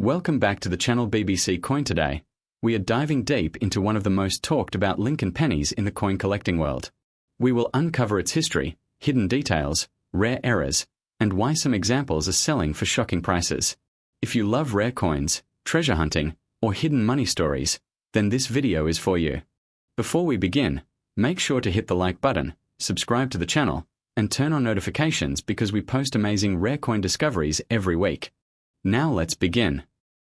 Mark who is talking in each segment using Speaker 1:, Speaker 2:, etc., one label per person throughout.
Speaker 1: Welcome back to the channel BBC Coin. Today, we are diving deep into one of the most talked about Lincoln pennies in the coin collecting world. We will uncover its history, hidden details, rare errors, and why some examples are selling for shocking prices. If you love rare coins, treasure hunting, or hidden money stories, then this video is for you. Before we begin, make sure to hit the like button, subscribe to the channel, and turn on notifications because we post amazing rare coin discoveries every week. Now let's begin.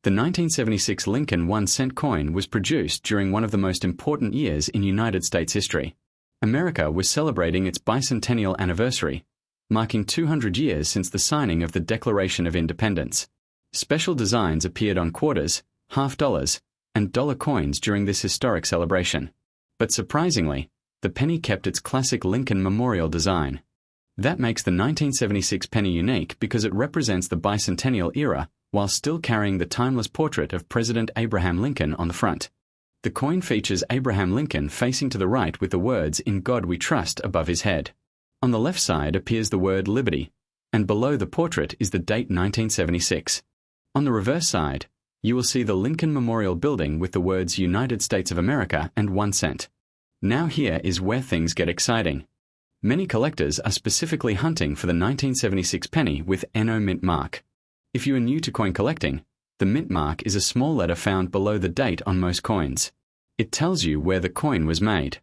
Speaker 1: The 1976 Lincoln 1-cent coin was produced during one of the most important years in United States history. America was celebrating its bicentennial anniversary, marking 200 years since the signing of the Declaration of Independence. Special designs appeared on quarters, half dollars, and dollar coins during this historic celebration. But surprisingly, the penny kept its classic Lincoln Memorial design. That makes the 1976 penny unique because it represents the bicentennial era while still carrying the timeless portrait of President Abraham Lincoln on the front. The coin features Abraham Lincoln facing to the right with the words "In God We Trust" above his head. On the left side appears the word Liberty, and below the portrait is the date 1976. On the reverse side, you will see the Lincoln Memorial Building with the words United States of America and 1 cent. Now here is where things get exciting. Many collectors are specifically hunting for the 1976 penny with NO mint mark. If you are new to coin collecting, the mint mark is a small letter found below the date on most coins. It tells you where the coin was made.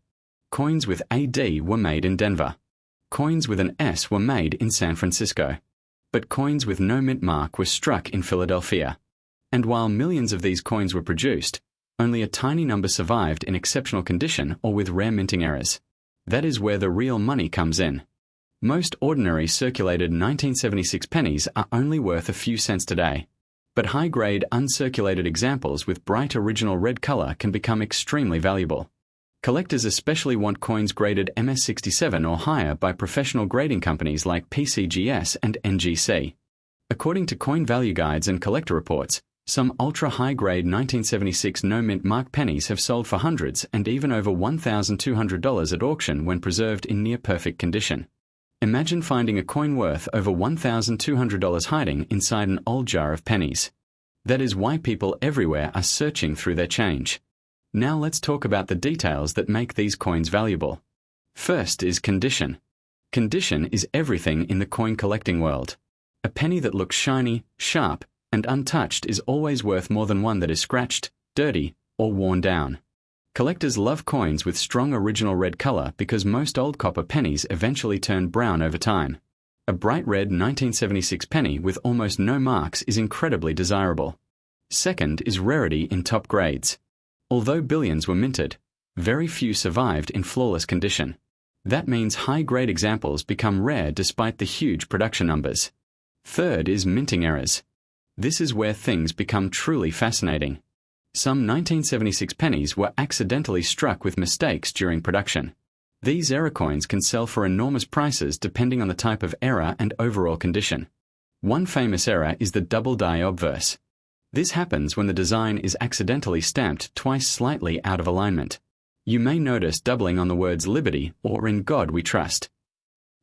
Speaker 1: Coins with AD were made in Denver. Coins with an S were made in San Francisco. But coins with no mint mark were struck in Philadelphia. And while millions of these coins were produced, only a tiny number survived in exceptional condition or with rare minting errors. That is where the real money comes in. Most ordinary circulated 1976 pennies are only worth a few cents today. But high-grade uncirculated examples with bright original red color can become extremely valuable. Collectors especially want coins graded MS67 or higher by professional grading companies like PCGS and NGC. According to coin value guides and collector reports, some ultra-high-grade 1976 no-mint mark pennies have sold for hundreds and even over $1,200 at auction when preserved in near-perfect condition. Imagine finding a coin worth over $1,200 hiding inside an old jar of pennies. That is why people everywhere are searching through their change. Now let's talk about the details that make these coins valuable. First is condition. Condition is everything in the coin collecting world. A penny that looks shiny, sharp, and untouched is always worth more than one that is scratched, dirty, or worn down. Collectors love coins with strong original red color because most old copper pennies eventually turn brown over time. A bright red 1976 penny with almost no marks is incredibly desirable. Second is rarity in top grades. Although billions were minted, very few survived in flawless condition. That means high-grade examples become rare despite the huge production numbers. Third is minting errors. This is where things become truly fascinating. Some 1976 pennies were accidentally struck with mistakes during production. These error coins can sell for enormous prices depending on the type of error and overall condition. One famous error is the double die obverse. This happens when the design is accidentally stamped twice slightly out of alignment. You may notice doubling on the words Liberty or In God We Trust.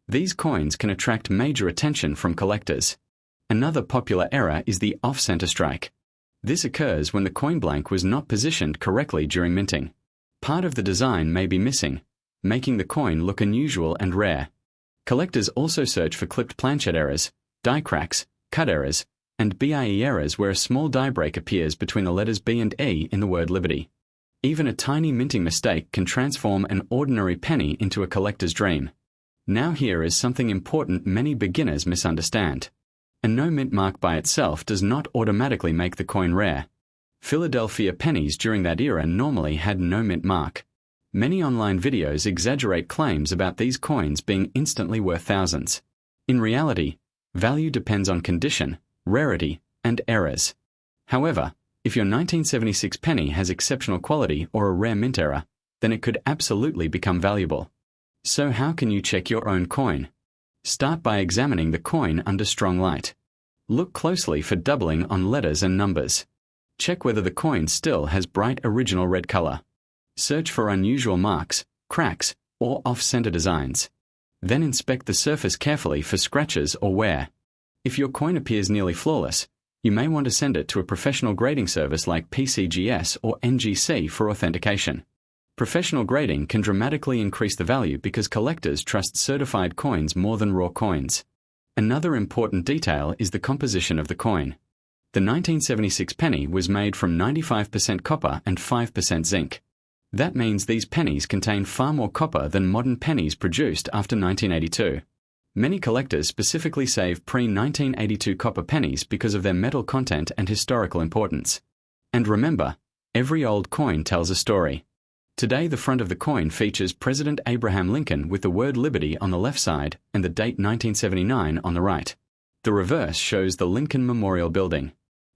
Speaker 1: These coins can attract major attention from collectors. Another popular error is the off-center strike. This occurs when the coin blank was not positioned correctly during minting. Part of the design may be missing, making the coin look unusual and rare. Collectors also search for clipped planchet errors, die cracks, cut errors, and BIE errors where a small die break appears between the letters B and E in the word Liberty. Even a tiny minting mistake can transform an ordinary penny into a collector's dream. Now here is something important many beginners misunderstand. A no-mint mark by itself does not automatically make the coin rare. Philadelphia pennies during that era normally had no mint mark. Many online videos exaggerate claims about these coins being instantly worth thousands. In reality, value depends on condition, rarity, and errors. However, if your 1976 penny has exceptional quality or a rare mint error, then it could absolutely become valuable. So how can you check your own coin? Start by examining the coin under strong light. Look closely for doubling on letters and numbers. Check whether the coin still has bright original red color. Search for unusual marks, cracks, or off-center designs. Then inspect the surface carefully for scratches or wear. If your coin appears nearly flawless, You may want to send it to a professional grading service like PCGS or NGC for authentication. Professional grading can dramatically increase the value because collectors trust certified coins more than raw coins. Another important detail is the composition of the coin. The 1976 penny was made from 95% copper and 5% zinc. That means these pennies contain far more copper than modern pennies produced after 1982. Many collectors specifically save pre-1982 copper pennies because of their metal content and historical importance. And remember, every old coin tells a story. Today, the front of the coin features President Abraham Lincoln with the word Liberty on the left side and the date 1979 on the right. The reverse shows the Lincoln Memorial Building.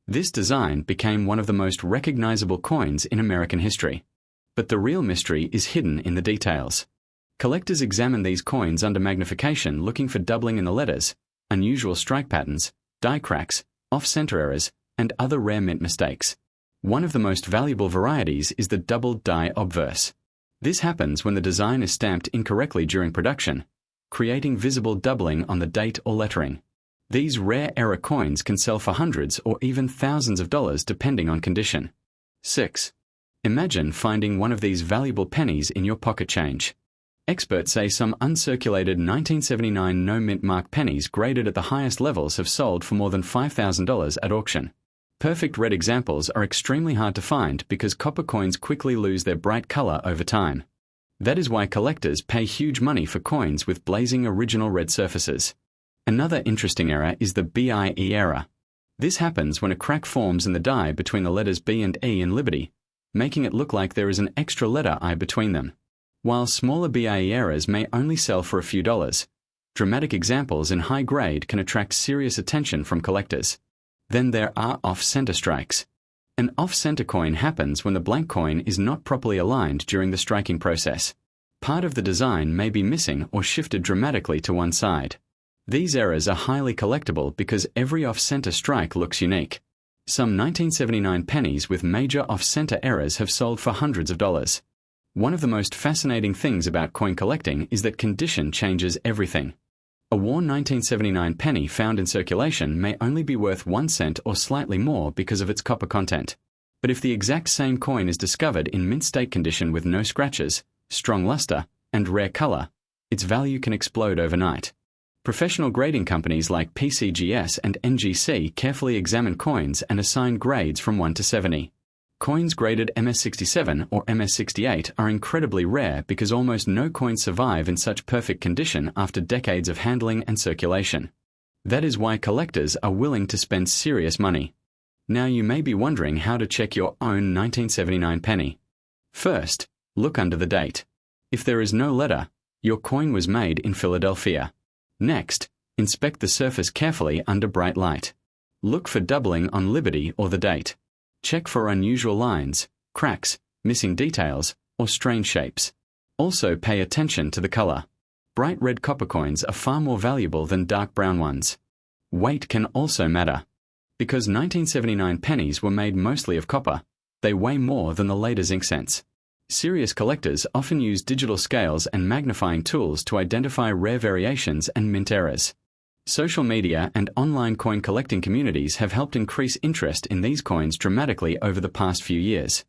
Speaker 1: This design became one of the most recognizable coins in American history. But the real mystery is hidden in the details. Collectors examine these coins under magnification looking for doubling in the letters, unusual strike patterns, die cracks, off-center errors, and other rare mint mistakes. One of the most valuable varieties is the doubled die obverse. This happens when the design is stamped incorrectly during production, creating visible doubling on the date or lettering. These rare error coins can sell for hundreds or even thousands of dollars depending on condition. 6. Imagine finding one of these valuable pennies in your pocket change. Experts say some uncirculated 1979 no-mint mark pennies graded at the highest levels have sold for more than $5,000 at auction. Perfect red examples are extremely hard to find because copper coins quickly lose their bright color over time. That is why collectors pay huge money for coins with blazing original red surfaces. Another interesting error is the BIE error. This happens when a crack forms in the die between the letters B and E in Liberty, making it look like there is an extra letter I between them. While smaller BIE errors may only sell for a few dollars, dramatic examples in high grade can attract serious attention from collectors. Then there are off-center strikes. An off-center coin happens when the blank coin is not properly aligned during the striking process. Part of the design may be missing or shifted dramatically to one side. These errors are highly collectible because every off-center strike looks unique. Some 1979 pennies with major off-center errors have sold for hundreds of dollars. One of the most fascinating things about coin collecting is that condition changes everything. A worn 1979 penny found in circulation may only be worth 1 cent or slightly more because of its copper content. But if the exact same coin is discovered in mint state condition with no scratches, strong luster, and rare color, its value can explode overnight. Professional grading companies like PCGS and NGC carefully examine coins and assign grades from 1 to 70. Coins graded MS67 or MS68 are incredibly rare because almost no coins survive in such perfect condition after decades of handling and circulation. That is why collectors are willing to spend serious money. Now you may be wondering how to check your own 1979 penny. First, look under the date. If there is no letter, your coin was made in Philadelphia. Next, inspect the surface carefully under bright light. Look for doubling on Liberty or the date. Check for unusual lines, cracks, missing details, or strange shapes. Also pay attention to the color. Bright red copper coins are far more valuable than dark brown ones. Weight can also matter. Because 1979 pennies were made mostly of copper, they weigh more than the later zinc cents. Serious collectors often use digital scales and magnifying tools to identify rare variations and mint errors. Social media and online coin collecting communities have helped increase interest in these coins dramatically over the past few years.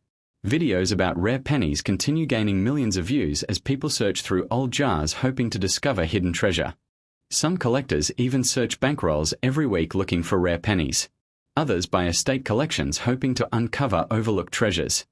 Speaker 1: Videos about rare pennies continue gaining millions of views as people search through old jars hoping to discover hidden treasure. Some collectors even search bankrolls every week looking for rare pennies. Others buy estate collections hoping to uncover overlooked treasures.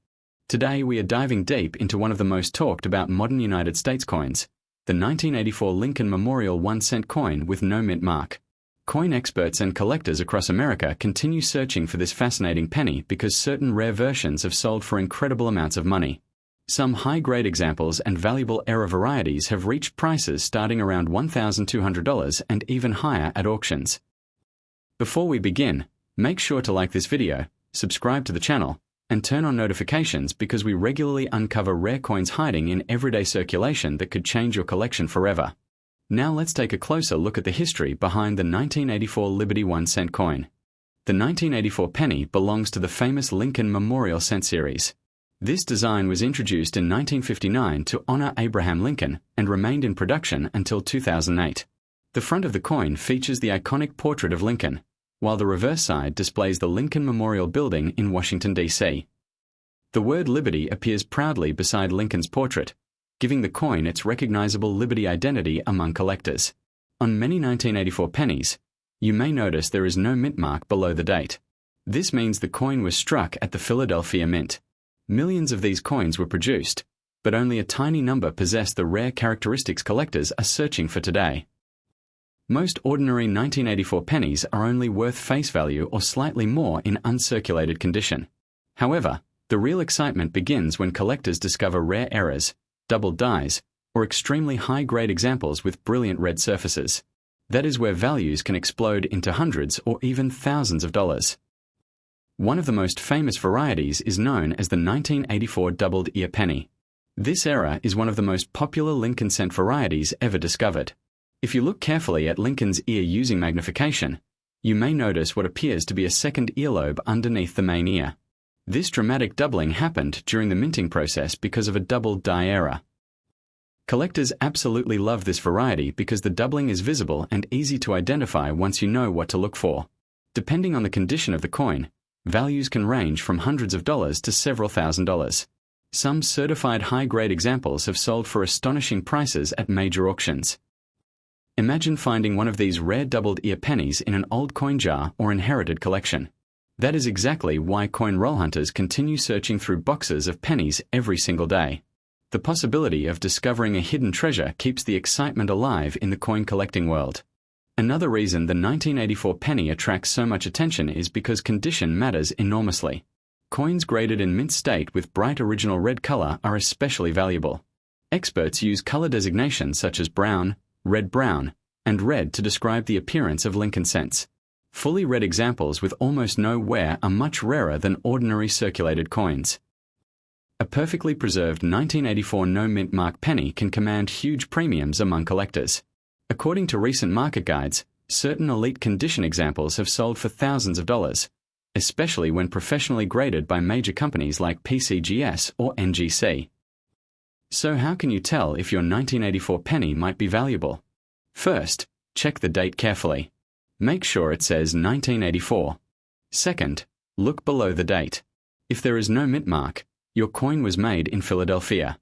Speaker 1: Today we are diving deep into one of the most talked about modern United States coins, the 1984 Lincoln Memorial 1-cent coin with no mint mark. Coin experts and collectors across America continue searching for this fascinating penny because certain rare versions have sold for incredible amounts of money. Some high-grade examples and valuable error varieties have reached prices starting around $1,200 and even higher at auctions. Before we begin, make sure to like this video, subscribe to the channel, and turn on notifications because we regularly uncover rare coins hiding in everyday circulation that could change your collection forever. Now let's take a closer look at the history behind the 1984 Liberty 1-cent coin. The 1984 penny belongs to the famous Lincoln Memorial Cent series. This design was introduced in 1959 to honor Abraham Lincoln and remained in production until 2008. The front of the coin features the iconic portrait of Lincoln, while the reverse side displays the Lincoln Memorial Building in Washington, D.C. The word Liberty appears proudly beside Lincoln's portrait, giving the coin its recognizable Liberty identity among collectors. On many 1984 pennies, you may notice there is no mint mark below the date. This means the coin was struck at the Philadelphia Mint. Millions of these coins were produced, but only a tiny number possess the rare characteristics collectors are searching for today. Most ordinary 1984 pennies are only worth face value or slightly more in uncirculated condition. However, the real excitement begins when collectors discover rare errors, doubled dies, or extremely high-grade examples with brilliant red surfaces. That is where values can explode into hundreds or even thousands of dollars. One of the most famous varieties is known as the 1984 doubled ear penny. This error is one of the most popular Lincoln cent varieties ever discovered. If you look carefully at Lincoln's ear using magnification, you may notice what appears to be a second earlobe underneath the main ear. This dramatic doubling happened during the minting process because of a doubled die error. Collectors absolutely love this variety because the doubling is visible and easy to identify once you know what to look for. Depending on the condition of the coin, values can range from hundreds of dollars to several $1,000s. Some certified high-grade examples have sold for astonishing prices at major auctions. Imagine finding one of these rare doubled ear pennies in an old coin jar or inherited collection. That is exactly why coin roll hunters continue searching through boxes of pennies every single day. The possibility of discovering a hidden treasure keeps the excitement alive in the coin collecting world. Another reason the 1984 penny attracts so much attention is because condition matters enormously. Coins graded in mint state with bright original red color are especially valuable. Experts use color designations such as brown, red-brown, and red to describe the appearance of Lincoln cents. Fully red examples with almost no wear are much rarer than ordinary circulated coins. A perfectly preserved 1984 no-mint mark penny can command huge premiums among collectors. According to recent market guides, certain elite condition examples have sold for thousands of dollars, especially when professionally graded by major companies like PCGS or NGC. So how can you tell if your 1984 penny might be valuable? First, check the date carefully. Make sure it says 1984. Second, look below the date. If there is no mint mark, your coin was made in Philadelphia.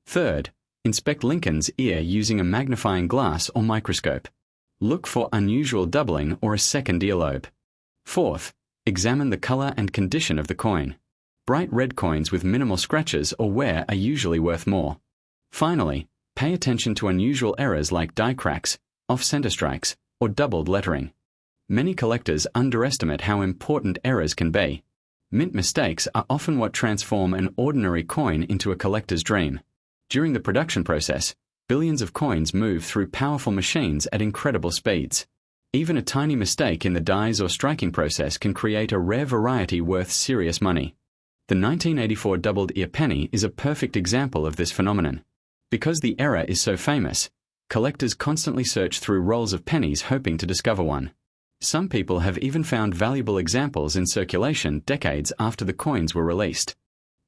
Speaker 1: Third, inspect Lincoln's ear using a magnifying glass or microscope. Look for unusual doubling or a second earlobe. Fourth, examine the color and condition of the coin. Bright red coins with minimal scratches or wear are usually worth more. Finally, pay attention to unusual errors like die cracks, off-center strikes, or doubled lettering. Many collectors underestimate how important errors can be. Mint mistakes are often what transform an ordinary coin into a collector's dream. During the production process, billions of coins move through powerful machines at incredible speeds. Even a tiny mistake in the dies or striking process can create a rare variety worth serious money. The 1984 doubled ear penny is a perfect example of this phenomenon. Because the error is so famous, collectors constantly search through rolls of pennies hoping to discover one. Some people have even found valuable examples in circulation decades after the coins were released.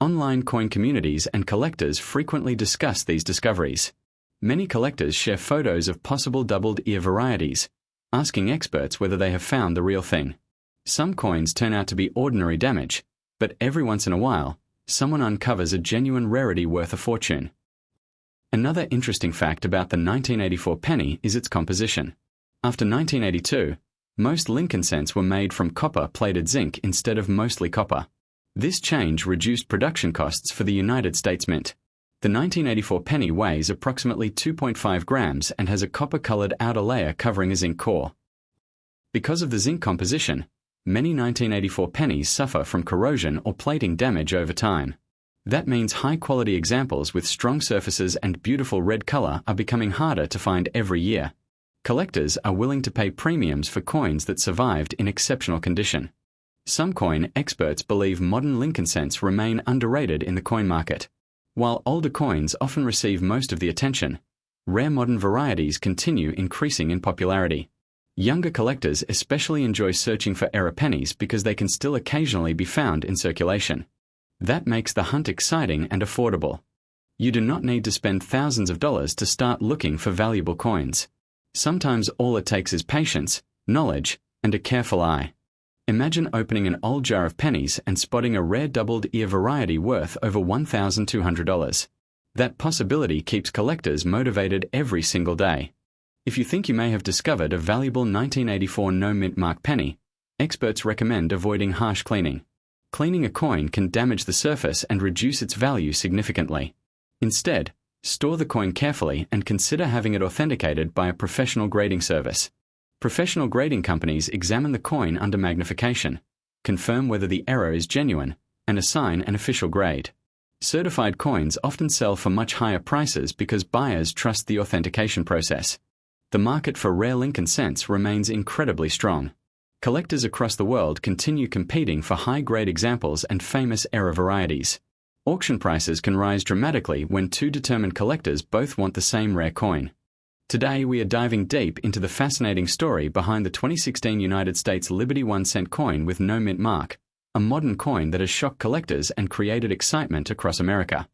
Speaker 1: Online coin communities and collectors frequently discuss these discoveries. Many collectors share photos of possible doubled ear varieties, asking experts whether they have found the real thing. Some coins turn out to be ordinary damage, but every once in a while, someone uncovers a genuine rarity worth a fortune. Another interesting fact about the 1984 penny is its composition. After 1982, most Lincoln cents were made from copper-plated zinc instead of mostly copper. This change reduced production costs for the United States Mint. The 1984 penny weighs approximately 2.5 grams and has a copper-colored outer layer covering a zinc core. Because of the zinc composition, many 1984 pennies suffer from corrosion or plating damage over time. That means high-quality examples with strong surfaces and beautiful red color are becoming harder to find every year. Collectors are willing to pay premiums for coins that survived in exceptional condition. Some coin experts believe modern Lincoln cents remain underrated in the coin market. While older coins often receive most of the attention, rare modern varieties continue increasing in popularity. Younger collectors especially enjoy searching for error pennies because they can still occasionally be found in circulation. That makes the hunt exciting and affordable. You do not need to spend thousands of dollars to start looking for valuable coins. Sometimes all it takes is patience, knowledge, and a careful eye. Imagine opening an old jar of pennies and spotting a rare doubled ear variety worth over $1,200. That possibility keeps collectors motivated every single day. If you think you may have discovered a valuable 1984 no-mint mark penny, experts recommend avoiding harsh cleaning. Cleaning a coin can damage the surface and reduce its value significantly. Instead, store the coin carefully and consider having it authenticated by a professional grading service. Professional grading companies examine the coin under magnification, confirm whether the error is genuine, and assign an official grade. Certified coins often sell for much higher prices because buyers trust the authentication process. The market for rare Lincoln cents remains incredibly strong. Collectors across the world continue competing for high-grade examples and famous error varieties. Auction prices can rise dramatically when two determined collectors both want the same rare coin. Today we are diving deep into the fascinating story behind the 2016 United States Liberty 1-cent coin with no mint mark, a modern coin that has shocked collectors and created excitement across America.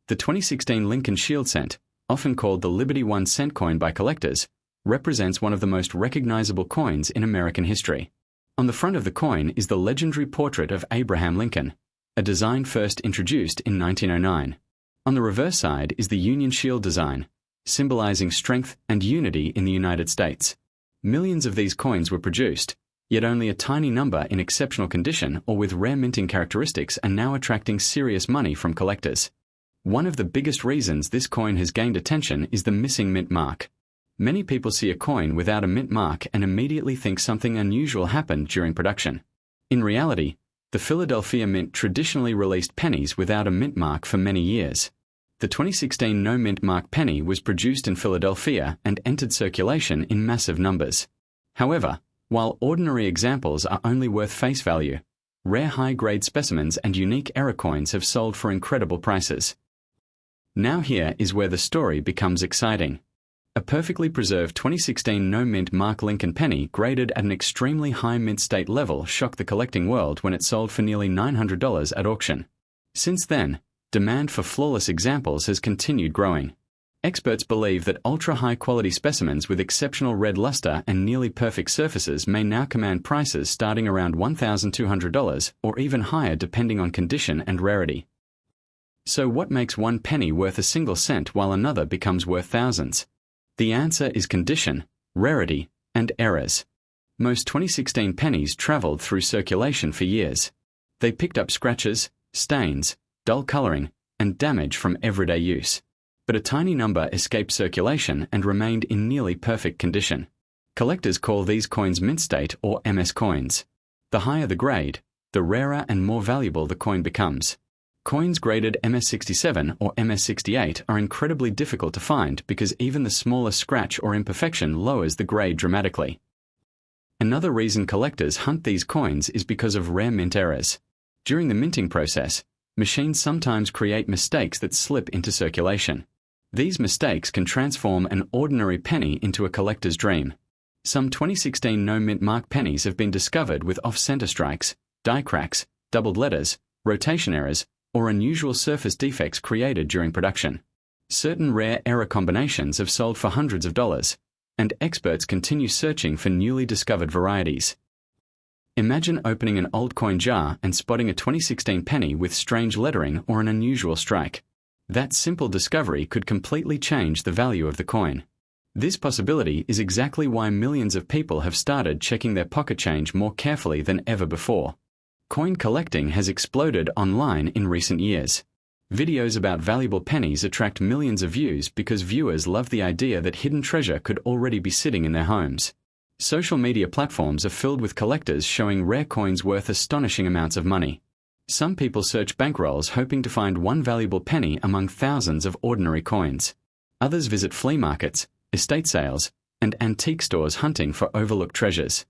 Speaker 1: The 2016 Lincoln Shield cent, often called the Liberty 1-cent coin by collectors, represents one of the most recognizable coins in American history. On the front of the coin is the legendary portrait of Abraham Lincoln, a design first introduced in 1909. On the reverse side is the Union Shield design, symbolizing strength and unity in the United States. Millions of these coins were produced, yet only a tiny number in exceptional condition or with rare minting characteristics are now attracting serious money from collectors. One of the biggest reasons this coin has gained attention is the missing mint mark. Many people see a coin without a mint mark and immediately think something unusual happened during production. In reality, the Philadelphia Mint traditionally released pennies without a mint mark for many years. The 2016 no mint mark penny was produced in Philadelphia and entered circulation in massive numbers. However, while ordinary examples are only worth face value, rare high-grade specimens and unique error coins have sold for incredible prices. Now here is where the story becomes exciting. A perfectly preserved 2016 no-mint mark Lincoln penny graded at an extremely high mint state level shocked the collecting world when it sold for nearly $900 at auction. Since then, demand for flawless examples has continued growing. Experts believe that ultra-high-quality specimens with exceptional red luster and nearly perfect surfaces may now command prices starting around $1,200 or even higher depending on condition and rarity. So what makes one penny worth a single cent while another becomes worth thousands? The answer is condition, rarity, and errors. Most 2016 pennies traveled through circulation for years. They picked up scratches, stains, dull coloring, and damage from everyday use. But a tiny number escaped circulation and remained in nearly perfect condition. Collectors call these coins mint state or MS coins. The higher the grade, the rarer and more valuable the coin becomes. Coins graded MS67 or MS68 are incredibly difficult to find because even the smallest scratch or imperfection lowers the grade dramatically. Another reason collectors hunt these coins is because of rare mint errors. During the minting process, machines sometimes create mistakes that slip into circulation. These mistakes can transform an ordinary penny into a collector's dream. Some 2016 no-mint mark pennies have been discovered with off-center strikes, die cracks, doubled letters, rotation errors, or unusual surface defects created during production. Certain rare error combinations have sold for hundreds of dollars, and experts continue searching for newly discovered varieties. Imagine opening an old coin jar and spotting a 2016 penny with strange lettering or an unusual strike. That simple discovery could completely change the value of the coin. This possibility is exactly why millions of people have started checking their pocket change more carefully than ever before. Coin collecting has exploded online in recent years. Videos about valuable pennies attract millions of views because viewers love the idea that hidden treasure could already be sitting in their homes. Social media platforms are filled with collectors showing rare coins worth astonishing amounts of money. Some people search bankrolls hoping to find one valuable penny among thousands of ordinary coins. Others visit flea markets, estate sales, and antique stores hunting for overlooked treasures.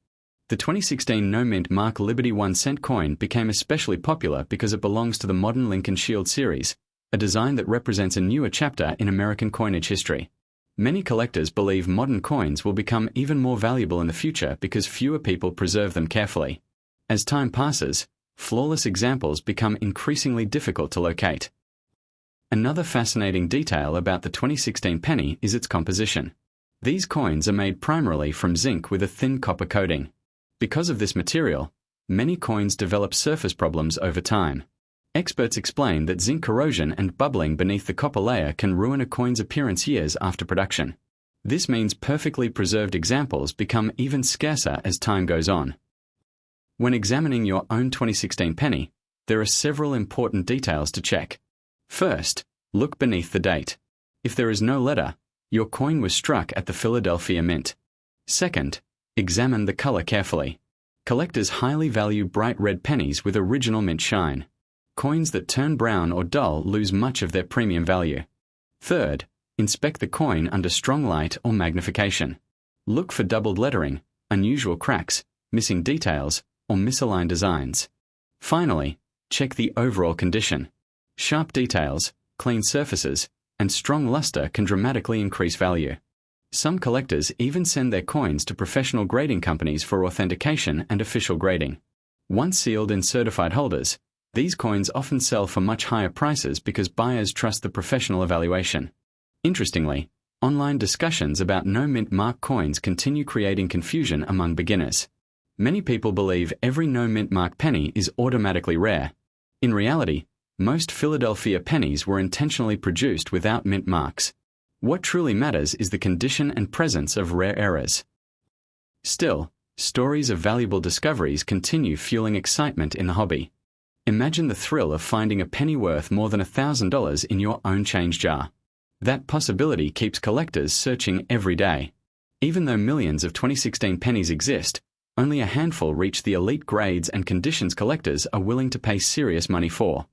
Speaker 1: The 2016 no-mint mark Liberty 1-cent coin became especially popular because it belongs to the modern Lincoln Shield series, a design that represents a newer chapter in American coinage history. Many collectors believe modern coins will become even more valuable in the future because fewer people preserve them carefully. As time passes, flawless examples become increasingly difficult to locate. Another fascinating detail about the 2016 penny is its composition. These coins are made primarily from zinc with a thin copper coating. Because of this material, Many coins develop surface problems over time. Experts explain that zinc corrosion and bubbling beneath the copper layer can ruin a coin's appearance years after production. This means perfectly preserved examples become even scarcer as time goes on. When examining your own 2016 penny, there are several important details to check. First, look beneath the date. If there is no letter, your coin was struck at the Philadelphia Mint. Second, examine the color carefully. Collectors highly value bright red pennies with original mint shine. Coins that turn brown or dull lose much of their premium value. Third, inspect the coin under strong light or magnification. Look for doubled lettering, unusual cracks, missing details, or misaligned designs. Finally, check the overall condition. Sharp details, clean surfaces, and strong luster can dramatically increase value. Some collectors even send their coins to professional grading companies for authentication and official grading. Once sealed in certified holders, these coins often sell for much higher prices because buyers trust the professional evaluation. Interestingly, online discussions about no mint mark coins continue creating confusion among beginners. Many people believe every no mint mark penny is automatically rare. In reality, most Philadelphia pennies were intentionally produced without mint marks. What truly matters is the condition and presence of rare errors. Still, stories of valuable discoveries continue fueling excitement in the hobby. Imagine the thrill of finding a penny worth more than $1,000 in your own change jar. That possibility keeps collectors searching every day. Even though millions of 2016 pennies exist, only a handful reach the elite grades and conditions collectors are willing to pay serious money for.